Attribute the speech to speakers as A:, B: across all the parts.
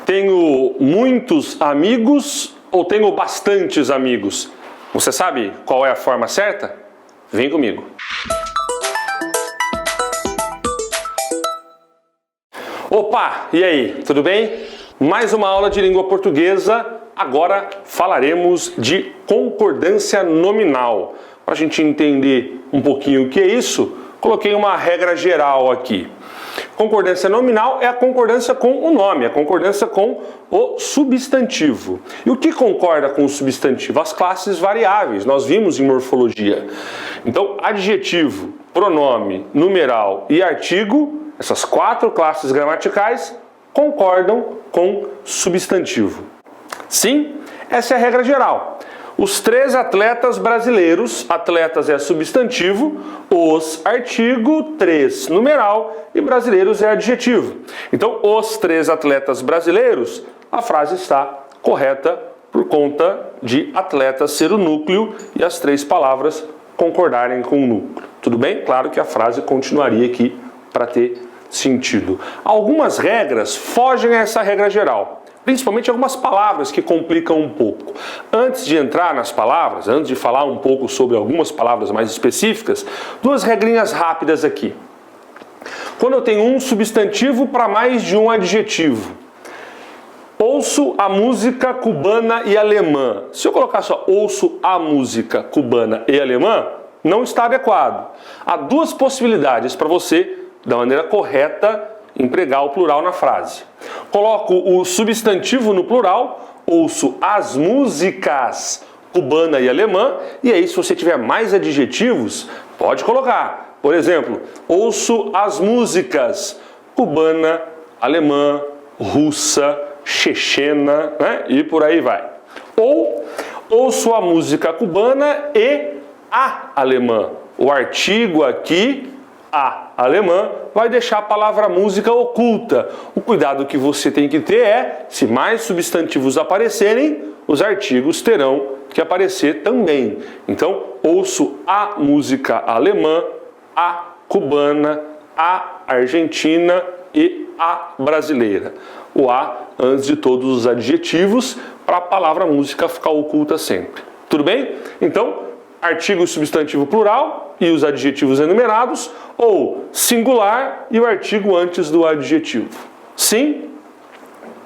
A: Tenho muitos amigos ou tenho bastantes amigos? Você sabe qual é a forma certa? Vem comigo. Opa, e aí, tudo bem? Mais uma aula de língua portuguesa. Agora falaremos de concordância nominal. Para a gente entender um pouquinho o que é isso, coloquei uma regra geral aqui. Concordância nominal é a concordância com o nome, a concordância com o substantivo. E o que concorda com o substantivo? As classes variáveis, nós vimos em morfologia. Então, adjetivo, pronome, numeral e artigo, essas 4 classes gramaticais concordam com substantivo. Sim, essa é a regra geral. Os 3 atletas brasileiros, atletas é substantivo, os artigo, 3 numeral e brasileiros é adjetivo. Então, os 3 atletas brasileiros, a frase está correta por conta de atletas ser o núcleo e as 3 palavras concordarem com o núcleo. Tudo bem? Claro que a frase continuaria aqui para ter sentido. Algumas regras fogem a essa regra geral. Principalmente algumas palavras que complicam um pouco. Antes de entrar nas palavras, antes de falar um pouco sobre algumas palavras mais específicas, 2 regrinhas rápidas aqui. Quando eu tenho um substantivo para mais de um adjetivo, ouço a música cubana e alemã. Se eu colocar só ouço a música cubana e alemã, não está adequado. Há 2 possibilidades para você, da maneira correta, empregar o plural na frase. Coloco o substantivo no plural, ouço as músicas cubana e alemã, e aí se você tiver mais adjetivos, pode colocar. Por exemplo, ouço as músicas cubana, alemã, russa, chechena, né? E por aí vai. Ou ouço a música cubana e a alemã. O artigo aqui, a alemã, vai deixar a palavra música oculta. O cuidado que você tem que ter é, se mais substantivos aparecerem, os artigos terão que aparecer também. Então, ouço a música alemã, a cubana, a argentina e a brasileira. O a antes de todos os adjetivos, para a palavra música ficar oculta sempre. Tudo bem? Então, artigo e substantivo plural e os adjetivos enumerados, ou singular e o artigo antes do adjetivo. Sim?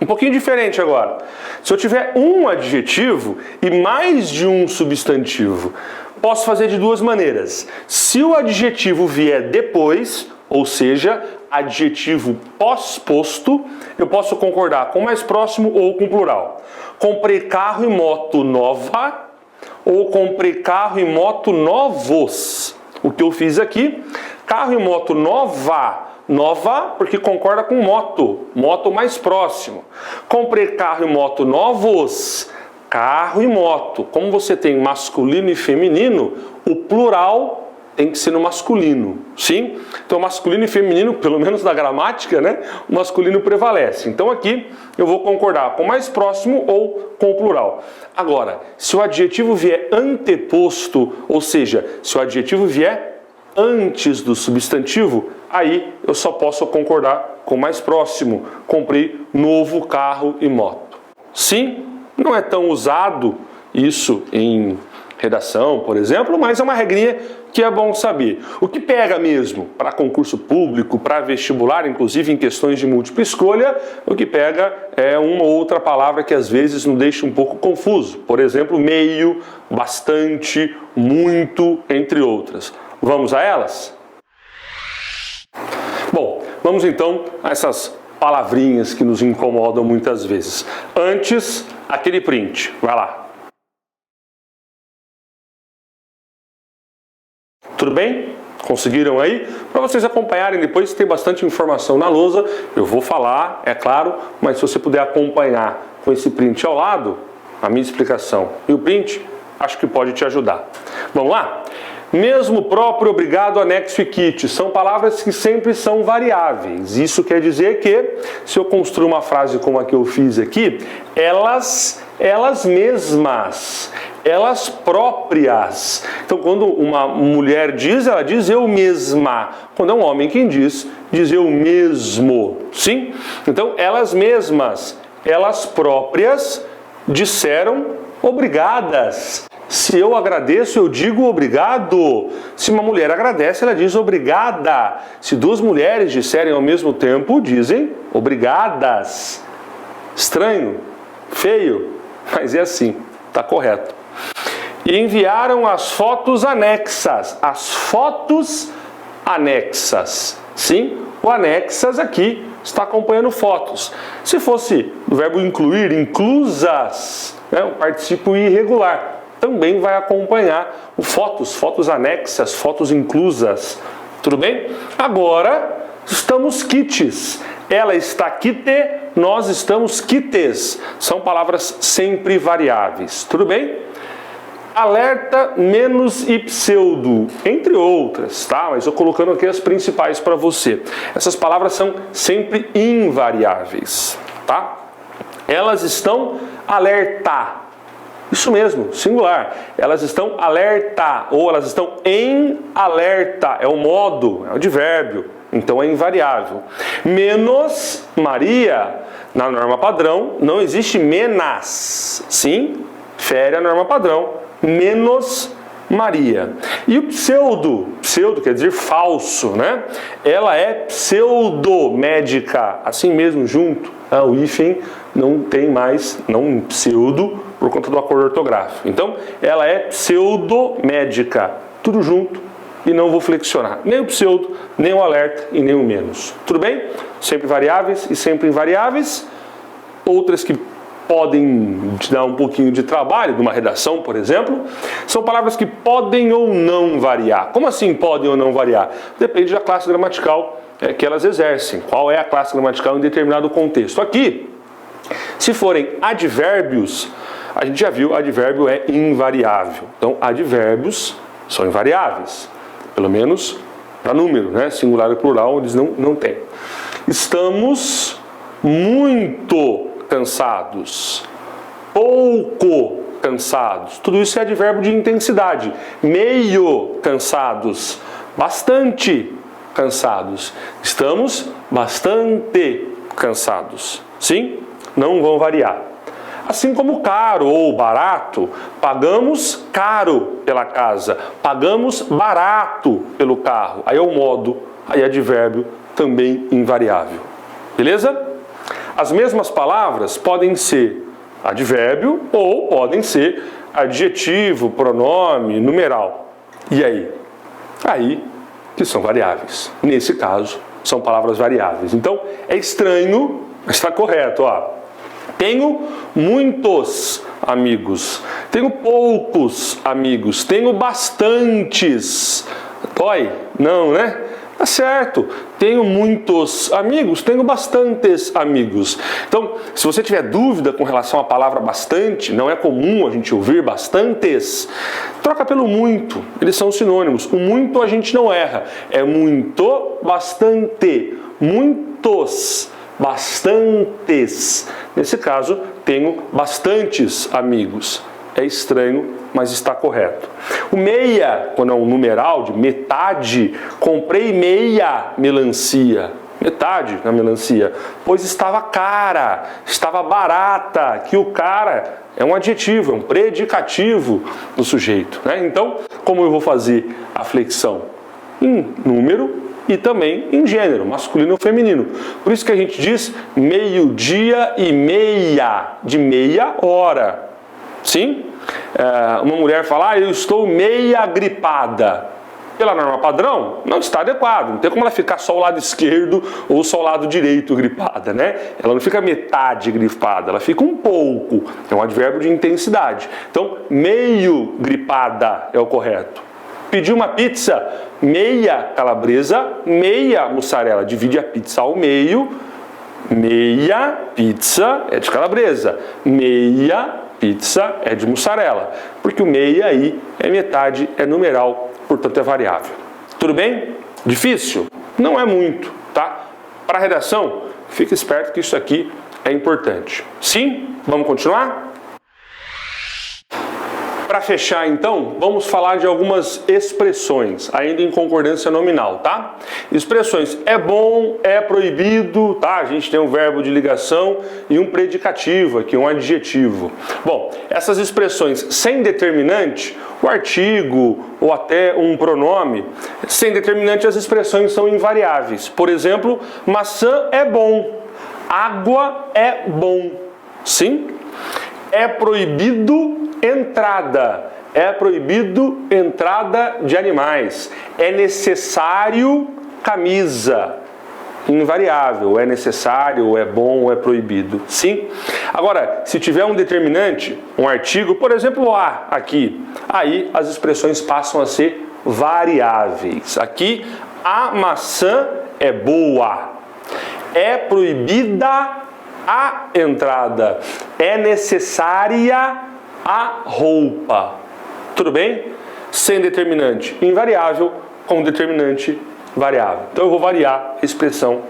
A: Um pouquinho diferente agora. Se eu tiver um adjetivo e mais de um substantivo, posso fazer de 2 maneiras. Se o adjetivo vier depois, ou seja, adjetivo pós-posto, eu posso concordar com o mais próximo ou com o plural. Comprei carro e moto nova, ou comprei carro e moto novos. O que eu fiz aqui, carro e moto nova, nova porque concorda com moto, moto mais próximo. Comprei carro e moto novos, carro e moto. Como você tem masculino e feminino, o plural tem que ser no masculino, sim? Então masculino e feminino, pelo menos na gramática, né? O masculino prevalece. Então aqui eu vou concordar com o mais próximo ou com o plural. Agora, se o adjetivo vier anteposto, ou seja, se o adjetivo vier antes do substantivo, aí eu só posso concordar com o mais próximo. Comprei novo carro e moto. Sim, não é tão usado isso em redação, por exemplo, mas é uma regrinha que é bom saber. O que pega mesmo para concurso público, para vestibular, inclusive em questões de múltipla escolha, o que pega é uma ou outra palavra que às vezes nos deixa um pouco confuso. Por exemplo, meio, bastante, muito, entre outras. Vamos a elas? Bom, vamos então a essas palavrinhas que nos incomodam muitas vezes. Antes, aquele print. Vai lá. Tudo bem? Conseguiram aí? Para vocês acompanharem depois, tem bastante informação na lousa. Eu vou falar, é claro, mas se você puder acompanhar com esse print ao lado, a minha explicação e o print, acho que pode te ajudar. Vamos lá? Mesmo, próprio, obrigado, anexo e kit são palavras que sempre são variáveis. Isso quer dizer que, se eu construir uma frase como a que eu fiz aqui, elas mesmas, elas próprias. Então, quando uma mulher diz, ela diz eu mesma. Quando é um homem quem diz eu mesmo. Sim? Então, elas mesmas, elas próprias disseram obrigadas. Se eu agradeço, eu digo obrigado. Se uma mulher agradece, ela diz obrigada. Se duas mulheres disserem ao mesmo tempo, dizem obrigadas. Estranho, feio, mas é assim, está correto. E enviaram as fotos anexas. As fotos anexas. Sim, o anexas aqui está acompanhando fotos. Se fosse o verbo incluir, inclusas, né, o particípio irregular, também vai acompanhar o fotos, fotos anexas, fotos inclusas. Tudo bem? Agora, estamos quites. Ela está quite, nós estamos quites. São palavras sempre variáveis. Tudo bem? Alerta, menos e pseudo, entre outras, tá? Mas eu colocando aqui as principais para você. Essas palavras são sempre invariáveis, tá? Elas estão alerta. Isso mesmo, singular. Elas estão alerta ou elas estão em alerta. É o modo, é o advérbio. Então é invariável. Menos Maria. Na norma padrão não existe menas. Sim, fere a norma padrão. Menos Maria. E o pseudo quer dizer falso, né? Ela é pseudomédica, assim mesmo, junto. O hífen não tem mais, não pseudo, por conta do acordo ortográfico. Então, ela é pseudomédica, tudo junto, e não vou flexionar. Nem o pseudo, nem o alerta e nem o menos. Tudo bem? Sempre variáveis e sempre invariáveis. Outras que podem te dar um pouquinho de trabalho, de uma redação, por exemplo, são palavras que podem ou não variar. Como assim podem ou não variar? Depende da classe gramatical que elas exercem. Qual é a classe gramatical em determinado contexto? Aqui, se forem advérbios, a gente já viu, advérbio é invariável. Então, advérbios são invariáveis, pelo menos para número, né? Singular e plural, eles não têm. Estamos muito cansados, pouco cansados. Tudo isso é advérbio de intensidade. Meio cansados, bastante cansados. Estamos bastante cansados. Sim? Não vão variar. Assim como caro ou barato, pagamos caro pela casa, pagamos barato pelo carro. Aí é o modo, aí é advérbio também invariável. Beleza? As mesmas palavras podem ser advérbio ou podem ser adjetivo, pronome, numeral. E aí? Aí que são variáveis. Nesse caso, são palavras variáveis. Então, é estranho, mas está correto. Tenho muitos amigos. Tenho poucos amigos. Tenho bastantes. Dói? Não, né? Tá certo, tenho muitos amigos, tenho bastantes amigos. Então, se você tiver dúvida com relação à palavra bastante, não é comum a gente ouvir bastantes, troca pelo muito, eles são sinônimos. O muito a gente não erra, é muito, bastante, muitos, bastantes. Nesse caso, tenho bastantes amigos. É estranho, mas está correto. O meia, quando é um numeral de metade, comprei meia melancia. Metade na melancia, pois estava cara, estava barata, que o cara é um adjetivo, é um predicativo do sujeito, né? Então, como eu vou fazer a flexão? Em número e também em gênero, masculino ou feminino. Por isso que a gente diz meio-dia e meia, de meia hora. Sim? Uma mulher fala, eu estou meia gripada. Pela norma padrão, não está adequado. Não tem como ela ficar só o lado esquerdo ou só o lado direito gripada, né? Ela não fica metade gripada, ela fica um pouco. É um advérbio de intensidade. Então, meio gripada é o correto. Pedi uma pizza, meia calabresa, meia mussarela. Divide a pizza ao meio. Meia pizza é de calabresa. Meia pizza é de mussarela. Porque o meia aí é metade, é numeral, portanto é variável. Tudo bem? Difícil? Não é muito, tá? Para a redação, fique esperto que isso aqui é importante. Sim? Vamos continuar? Para fechar, então, vamos falar de algumas expressões, ainda em concordância nominal, tá? Expressões é bom, é proibido, tá? A gente tem um verbo de ligação e um predicativo aqui, um adjetivo. Bom, essas expressões sem determinante, o artigo ou até um pronome, sem determinante as expressões são invariáveis. Por exemplo, maçã é bom, água é bom. Sim? É proibido entrada. É proibido entrada de animais. É necessário camisa. Invariável. É necessário, é bom, é proibido. Sim? Agora, se tiver um determinante, um artigo, por exemplo, a aqui, aí as expressões passam a ser variáveis. Aqui, a maçã é boa. É proibida a entrada. É necessária a roupa. Tudo bem? Sem determinante invariável, com determinante variável. Então eu vou variar a expressão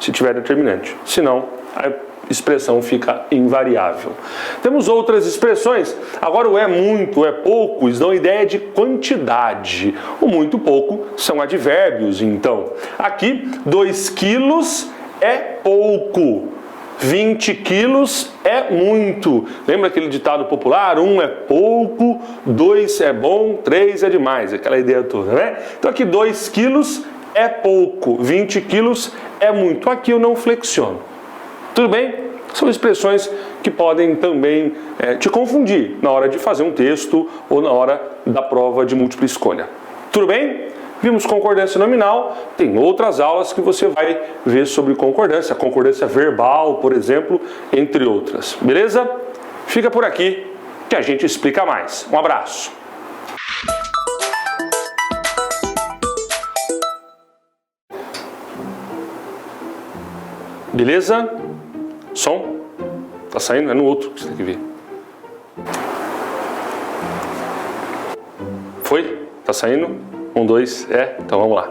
A: se tiver determinante. Senão, a expressão fica invariável. Temos outras expressões. Agora o é muito, o é pouco, eles dão ideia de quantidade. O muito pouco são advérbios, então. Aqui, 2 quilos é pouco. 20 quilos é muito. Lembra aquele ditado popular? 1 é pouco, 2 é bom, 3 é demais. Aquela ideia toda, né? Então aqui 2 quilos é pouco, 20 quilos é muito. Aqui eu não flexiono. Tudo bem? São expressões que podem também te confundir na hora de fazer um texto ou na hora da prova de múltipla escolha. Tudo bem? Vimos concordância nominal, tem outras aulas que você vai ver sobre concordância verbal, por exemplo, entre outras. Beleza? Fica por aqui que a gente explica mais. Um abraço! Beleza? Som? Tá saindo? É no outro que você tem que ver. Foi? Tá saindo? 1, 2, então vamos lá.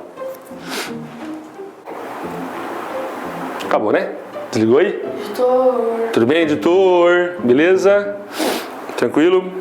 A: Acabou, né? Desligou aí?
B: Editor.
A: Tudo bem, editor? Beleza? Tranquilo?